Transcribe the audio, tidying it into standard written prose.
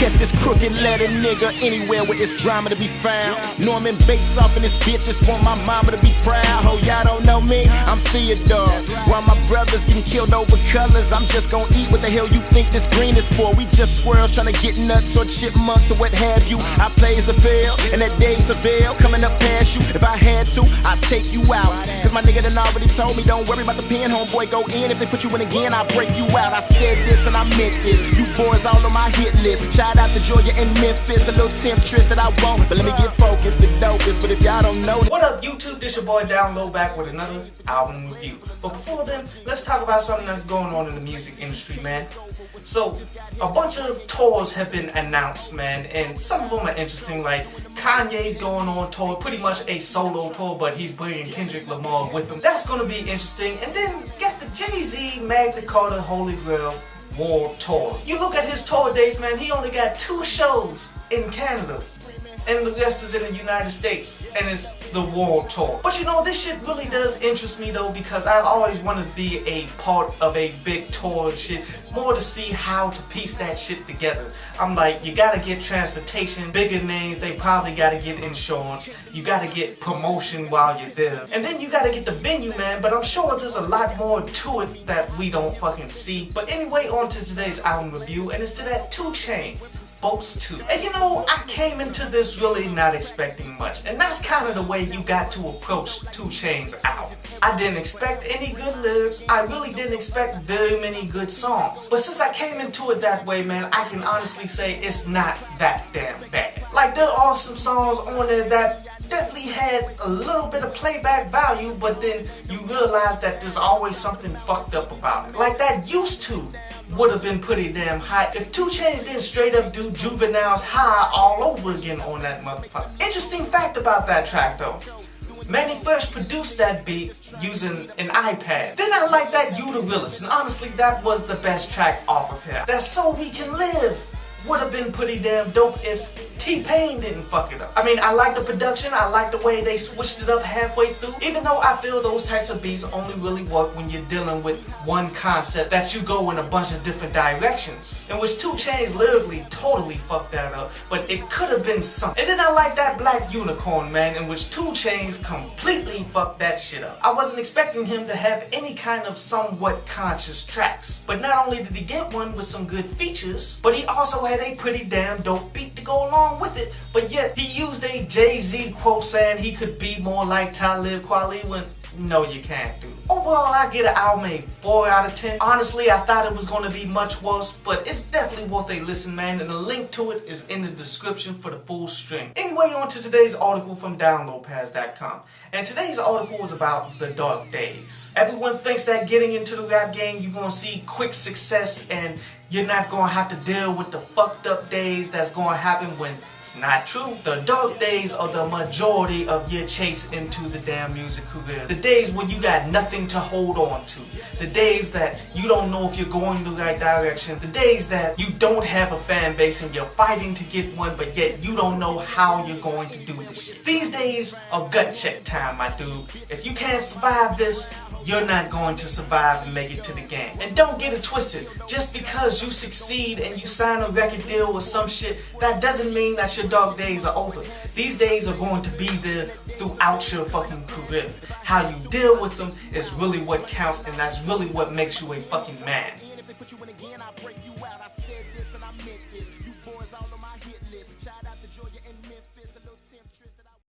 catch this crooked letter nigga anywhere where it's drama to be found. Norman Bates off in this bitch, just want my mama to be proud. Oh, y'all don't know me, I'm Theodore. While my brothers getting killed over colors, I'm just gonna eat what the hell you think this green is for. We just squirrels trying to get nuts or chipmunks or what have you. I plays the field, and that Dave Seville coming up past you. If I had to, I'd take you out. Cause my nigga done already told me, don't worry about the pen, homeboy, go in. If they put you in again, I'll break you out. I said this and I meant this. You boys all on my hit list. Shout out to Georgia and Memphis. A little temptress that I want, but let me get focused, the dopest. But if y'all don't know, what up YouTube, this your boy Down Low back with another album review. But before then, let's talk about something that's going on in the music industry, man. So, a bunch of tours have been announced, man, and some of them are interesting, like Kanye's going on tour, pretty much a solo tour, but he's bringing Kendrick Lamar with him. That's gonna be interesting. And then get the Jay-Z Magna Carta Holy Grail World Tour. You look at his tour dates, man, he only got 2 shows in Canada. And the rest is in the United States, and it's the world tour. But you know, this shit really does interest me though, because I've always wanted to be a part of a big tour and shit, more to see how to piece that shit together. I'm like, you gotta get transportation, bigger names, they probably gotta get insurance, you gotta get promotion while you're there, and then you gotta get the venue, man. But I'm sure there's a lot more to it that we don't fucking see. But anyway, on to today's album review, and it's to that 2 Chainz. B.O.A.T.S. And you know, I came into this really not expecting much, and that's kind of the way you got to approach 2 Chainz albums. I didn't expect any good lyrics, I really didn't expect very many good songs. But since I came into it that way, man, I can honestly say it's not that damn bad. Like, there are some songs on there that definitely had a little bit of playback value, but then you realize that there's always something fucked up about it. Like that Used To would have been pretty damn high if 2 Chainz didn't straight up do Juvenile's High all over again on that motherfucker. Interesting fact about that track though, Manny Fresh produced that beat using an iPad. Then I like that You the Realest, and honestly that was the best track off of here. That So We Can Live would have been pretty damn dope if T-Pain didn't fuck it up. I mean, I like the production, I like the way they switched it up halfway through, even though I feel those types of beats only really work when you're dealing with one concept that you go in a bunch of different directions, in which 2 Chainz lyrically totally fucked that up, but it could have been something. And then I like that Black Unicorn, man, in which 2 Chainz completely fucked that shit up. I wasn't expecting him to have any kind of somewhat conscious tracks, but not only did he get one with some good features, but he also had a pretty damn dope beat to go along with it. But yet he used a Jay-Z quote saying he could be more like Talib Kweli when no, you can't, dude. Overall, I get an album a 4 out of 10. Honestly, I thought it was going to be much worse, but it's definitely worth a listen, man, and the link to it is in the description for the full stream. Anyway, on to today's article from downloadpass.com. And today's article is about the dark days. Everyone thinks that getting into the rap game, you're going to see quick success and you're not going to have to deal with the fucked up days that's going to happen, when it's not true. The dark days are the majority of your chase into the damn music career. The days when you got nothing to hold on to. The days that you don't know if you're going the right direction. The days that you don't have a fan base and you're fighting to get one, but yet you don't know how you're going to do this shit. These days are gut check time, my dude. If you can't survive this, you're not going to survive and make it to the game. And don't get it twisted. Just because you succeed and you sign a record deal with some shit, that doesn't mean that your dark days are over. These days are going to be there throughout your fucking career. How you deal with them is really what counts, and that's really what makes you a fucking man.